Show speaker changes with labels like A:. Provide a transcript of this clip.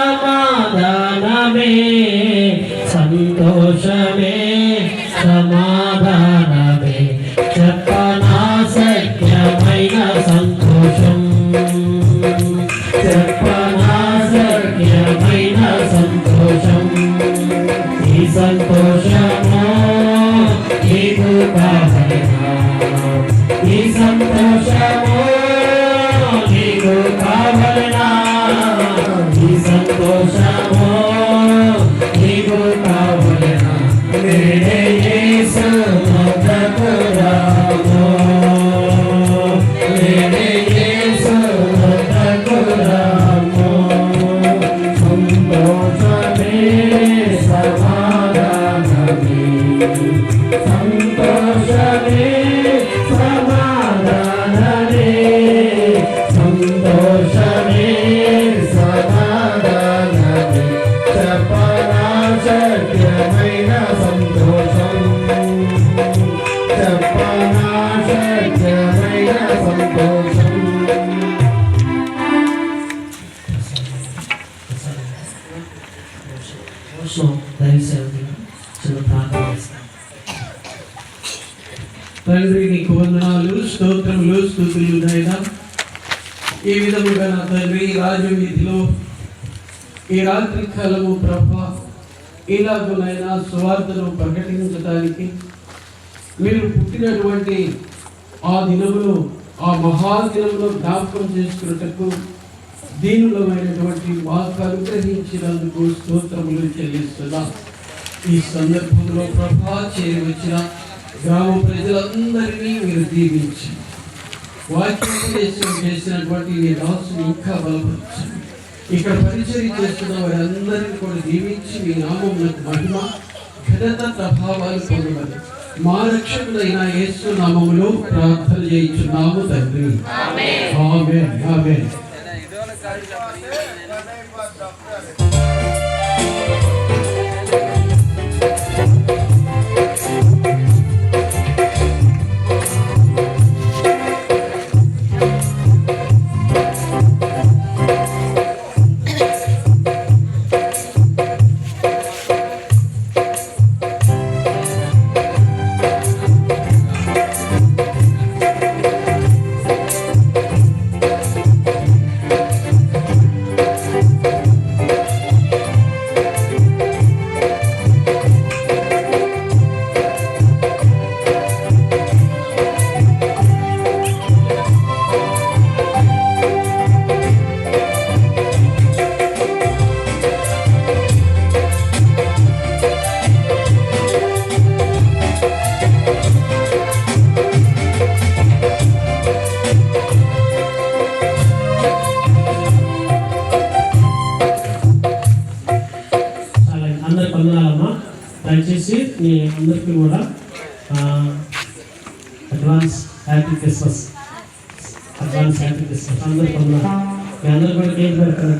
A: సమాధానమే, సంతోషమే సమాధానమే, చెప్పనాశక్యమైన సంతోషం, చెప్పనాశక్యమైన సంతోషం. ఈ సంతోషము నీకు కావలెనా, ఈ సంతోషము నీకు కావలెనా, ఈ సంతోషము నీకు కావలెనా. నేనే యేసు వద్దకు రాము, నేనే యేసు వద్దకు రాము. సంతోషమే సమాధానమే, సంతోషమే సమాధానమే, సంతోషమే సమాధానమే, చెప్పనాశక్యమైన సంతోషం, చెప్పనాశక్యమైన సంతోషం.
B: తండ్రి నీకు వందనాలు, స్తోత్రములు, స్తుతులు నాయనా. ఈ విధముగా నా తండ్రి రాజవీధిలో ఈ రాత్రి కాలము ప్రభా ఇలాగునైనా సువార్తను ప్రకటించడానికి మీరు పుట్టినటువంటి ఆ దినమును, ఆ మహాదినమును జ్ఞాపకం చేసుకున్నటకు దీనులమైనటువంటి మాకు అనుగ్రహించినందుకు స్తోత్రములు చెల్లిస్తున్నా. ఈ సందర్భంలో ప్రభా చేరి వచ్చిన గ్రామ ప్రజలందరినీ మీరు దీవించి వాక్యోపదేశం చేసినటువంటి నీ దాసుని ఇంకా బలపరచండి. ఇక్కడ పరిచయం చేస్తున్న వారందరినీ కూడా దీవించి మీ నామమునకు మహిమ ఘనత ప్రభావాలు పొందమని మా రక్షకుడైన యేసు నామములో ప్రార్థన చేయించున్నాము తండ్రి. ఆమేన్, ఆమేన్.
A: దయచేసి మీ అందరికీ కూడా advance happy Christmas, advance happy Christmas. అందరికీ మీ అందరూ కూడా కేక్ పెడతారు.